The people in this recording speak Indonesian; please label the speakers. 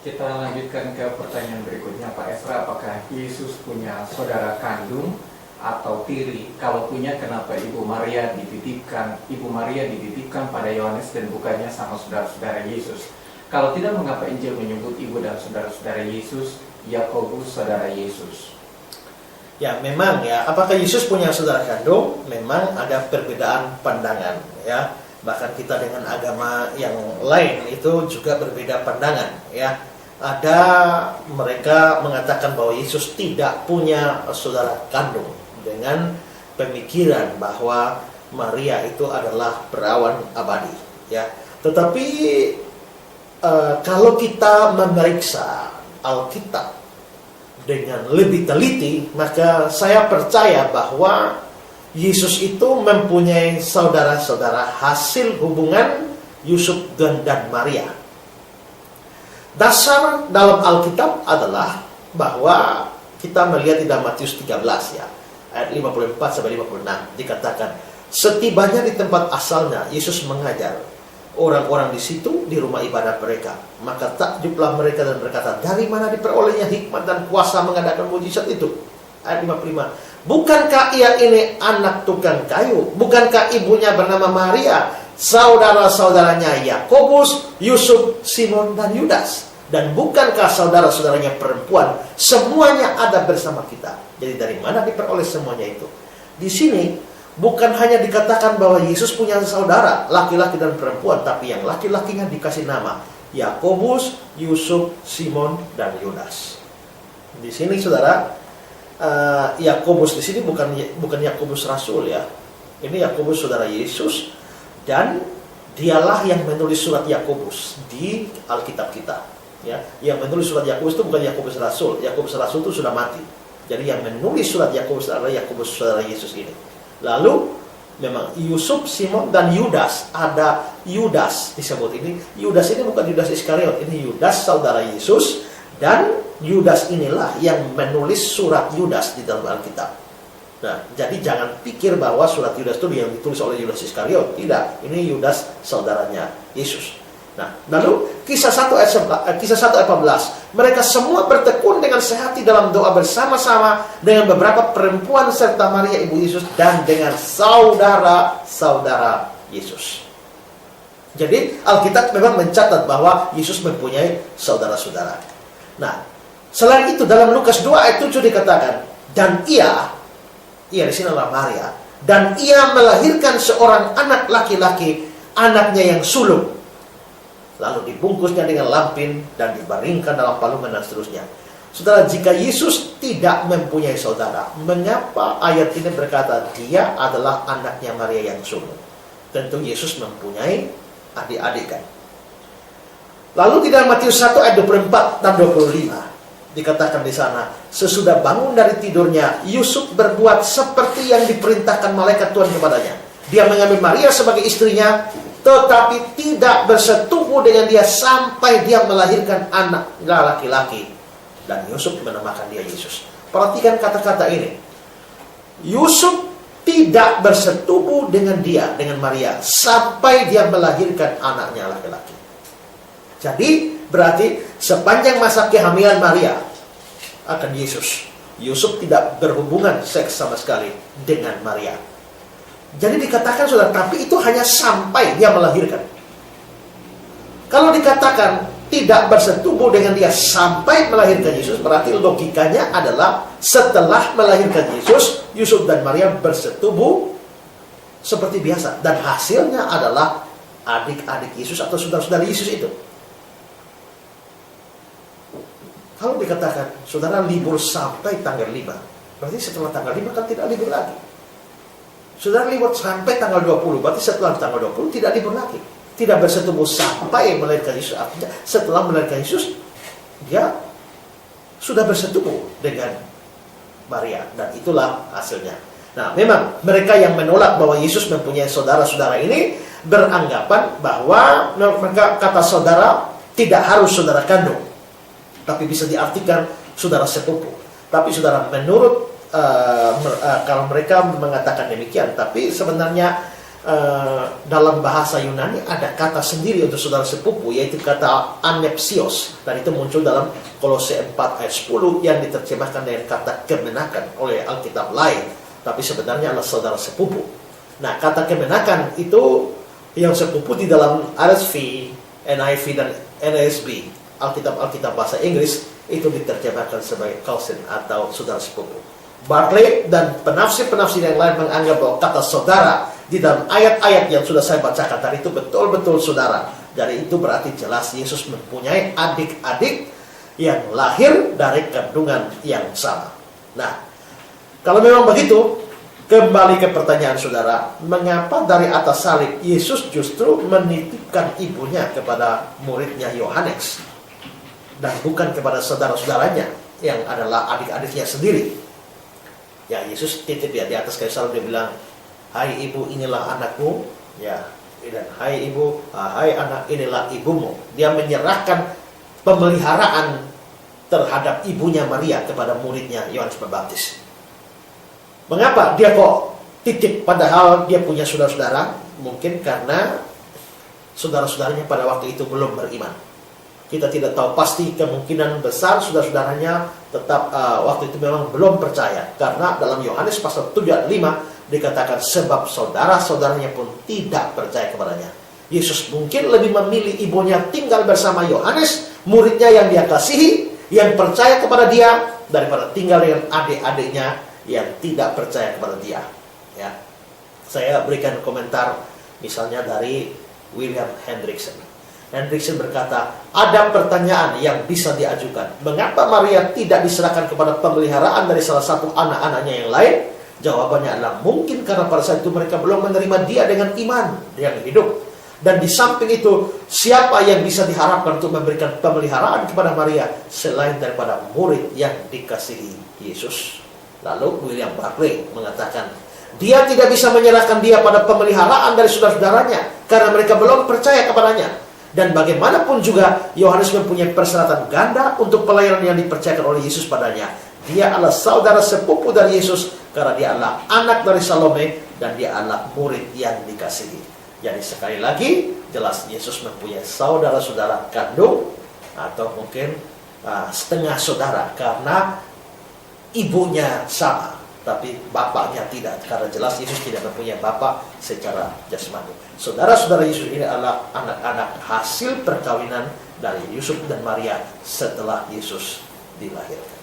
Speaker 1: Kita lanjutkan ke pertanyaan berikutnya, Pak Esra. Apakah Yesus punya saudara kandung atau tiri? Kalau punya, kenapa Ibu Maria dititipkan pada Yohanes dan bukannya sama saudara-saudara Yesus? Kalau tidak, mengapa Injil menyebut ibu dan saudara-saudara Yesus, Yakobus saudara Yesus?
Speaker 2: Ya, memang ya, apakah Yesus punya saudara kandung? Memang ada perbedaan pandangan ya. Bahkan kita dengan agama yang lain itu juga berbeda pandangan ya. Ada mereka mengatakan bahwa Yesus tidak punya saudara kandung dengan pemikiran bahwa Maria itu adalah perawan abadi ya. Tetapi kalau kita memeriksa Alkitab dengan lebih teliti, maka saya percaya bahwa Yesus itu mempunyai saudara-saudara hasil hubungan Yusuf dan Maria. Dasar dalam Alkitab adalah bahwa kita melihat di dalam Matius 13 ya, ayat 54 sampai 56 dikatakan, setibanya di tempat asalnya Yesus mengajar orang-orang di situ di rumah ibadah mereka. Maka takjublah mereka dan berkata, dari mana diperolehnya hikmat dan kuasa mengadakan mujizat itu? Ayat 55. Bukankah ia ini anak tukang kayu? Bukankah ibunya bernama Maria? Saudara-saudaranya Yakobus, Yusuf, Simon, dan Yudas. Dan bukankah saudara-saudaranya perempuan semuanya ada bersama kita? Jadi dari mana diperoleh semuanya itu? Di sini bukan hanya dikatakan bahwa Yesus punya saudara laki-laki dan perempuan, tapi yang laki-lakinya dikasih nama Yakobus, Yusuf, Simon, dan Yudas. Di sini saudara, Yakobus di sini bukan Yakobus Rasul ya. Ini Yakobus saudara Yesus, dan dialah yang menulis surat Yakobus di Alkitab kita. Ya, yang menulis surat Yakobus itu bukan Yakobus Rasul. Yakobus Rasul itu sudah mati. Jadi yang menulis surat Yakobus adalah Yakobus saudara Yesus ini. Lalu memang Yusuf, Simon, dan Yudas. Ada Yudas disebut ini. Yudas ini bukan Yudas Iskariot. Ini Yudas saudara Yesus. Dan Yudas inilah yang menulis surat Yudas di dalam Alkitab. Nah, jadi jangan pikir bahwa surat Yudas itu yang ditulis oleh Yudas Iskariot. Tidak, ini Yudas saudaranya Yesus. Nah, lalu kisah 1 ayat 14. Mereka semua bertekun dengan sehati dalam doa bersama-sama dengan beberapa perempuan serta Maria ibu Yesus dan dengan saudara-saudara Yesus. Jadi Alkitab memang mencatat bahwa Yesus mempunyai saudara-saudara. Nah, selain itu dalam Lukas 2 ayat 7 dikatakan, dan ia di sini adalah Maria, dan ia melahirkan seorang anak laki-laki, anaknya yang sulung. Lalu dibungkusnya dengan lampin dan dibaringkan dalam palungan dan seterusnya. Saudara, jika Yesus tidak mempunyai saudara, mengapa ayat ini berkata dia adalah anaknya Maria yang sulung? Tentu Yesus mempunyai adik-adik kan. Lalu di dalam Matius 1 ayat 24 dan 25 dikatakan di sana, sesudah bangun dari tidurnya, Yusuf berbuat seperti yang diperintahkan malaikat Tuhan kepadanya. Dia mengambil Maria sebagai istrinya, tetapi tidak bersetubuh dengan dia sampai dia melahirkan anak laki-laki. Dan Yusuf menamakan dia Yesus. Perhatikan kata-kata ini. Yusuf tidak bersetubuh dengan dia, dengan Maria, sampai dia melahirkan anaknya laki-laki. Jadi berarti sepanjang masa kehamilan Maria akan Yesus, Yusuf tidak berhubungan seks sama sekali dengan Maria. Jadi dikatakan saudara, tapi itu hanya sampai dia melahirkan. Kalau dikatakan tidak bersetubuh dengan dia sampai melahirkan Yesus, berarti logikanya adalah setelah melahirkan Yesus, Yusuf dan Maria bersetubuh seperti biasa. Dan hasilnya adalah adik-adik Yesus atau saudara-saudara Yesus itu. Kalau dikatakan saudara libur sampai tanggal 5, berarti setelah tanggal 5 kan tidak libur lagi. Saudara libur sampai tanggal 20, berarti setelah tanggal 20 tidak libur lagi. Tidak bersetubuh sampai melahirkan Yesus. Artinya setelah melahirkan Yesus, dia sudah bersetubuh dengan Maria. Dan itulah hasilnya. Nah, memang mereka yang menolak bahwa Yesus mempunyai saudara-saudara ini beranggapan bahwa mereka kata saudara tidak harus saudara kandung, tapi bisa diartikan saudara sepupu. Tapi saudara, menurut kalau mereka mengatakan demikian, tapi sebenarnya dalam bahasa Yunani ada kata sendiri untuk saudara sepupu, yaitu kata anepsios, dan itu muncul dalam Kolose 4 ayat 10 yang diterjemahkan dengan kata kemenakan oleh Alkitab lain, tapi sebenarnya adalah saudara sepupu. Nah, kata kemenakan itu yang sepupu di dalam RSV, NIV dan NASB, Alkitab bahasa Inggris, itu diterjemahkan sebagai cousin atau saudara sepupu. Barclay dan penafsir-penafsir yang lain menganggap bahwa kata saudara di dalam ayat-ayat yang sudah saya bacakan tadi itu betul-betul saudara. Dari itu berarti jelas Yesus mempunyai adik-adik yang lahir dari kandungan yang sama. Nah, kalau memang begitu, kembali ke pertanyaan saudara, mengapa dari atas salib Yesus justru menitipkan ibunya kepada muridnya Yohanes dan bukan kepada saudara-saudaranya yang adalah adik-adiknya sendiri? Ya, Yesus titip ya di atas kayu salib, dia bilang, "Hai ibu, inilah anakmu," ya, dan "Hai ibu, hai anak, inilah ibumu." Dia menyerahkan pemeliharaan terhadap ibunya Maria kepada muridnya Yohanes Pembaptis. Mengapa dia kok titip padahal dia punya saudara-saudara? Mungkin karena saudara-saudaranya pada waktu itu belum beriman. Kita tidak tahu pasti, kemungkinan besar saudara-saudaranya tetap waktu itu memang belum percaya. Karena dalam Yohanes pasal 7 ayat 5 dikatakan sebab saudara-saudaranya pun tidak percaya kepadanya. Yesus mungkin lebih memilih ibunya tinggal bersama Yohanes, muridnya yang dia kasihi, yang percaya kepada dia, daripada tinggal dengan adik-adiknya yang tidak percaya kepada dia. Ya, saya berikan komentar misalnya dari William Hendrickson. Hendrickson berkata, ada pertanyaan yang bisa diajukan. Mengapa Maria tidak diserahkan kepada pemeliharaan dari salah satu anak-anaknya yang lain? Jawabannya adalah mungkin karena pada saat itu mereka belum menerima dia dengan iman yang hidup. Dan di samping itu, siapa yang bisa diharapkan untuk memberikan pemeliharaan kepada Maria selain daripada murid yang dikasihi Yesus? Lalu William Barclay mengatakan, dia tidak bisa menyerahkan dia pada pemeliharaan dari saudara-saudaranya karena mereka belum percaya kepadanya. Dan bagaimanapun juga Yohanes mempunyai persyaratan ganda untuk pelayanan yang dipercayakan oleh Yesus padanya. Dia adalah saudara sepupu dari Yesus karena dia adalah anak dari Salome dan dia adalah murid yang dikasihi. Jadi sekali lagi jelas Yesus mempunyai saudara-saudara kandung atau mungkin setengah saudara karena ibunya sama, tapi bapaknya tidak, karena jelas Yesus tidak mempunyai bapak secara jasmani. Saudara-saudara Yesus ini adalah anak-anak hasil perkawinan dari Yusuf dan Maria setelah Yesus dilahirkan.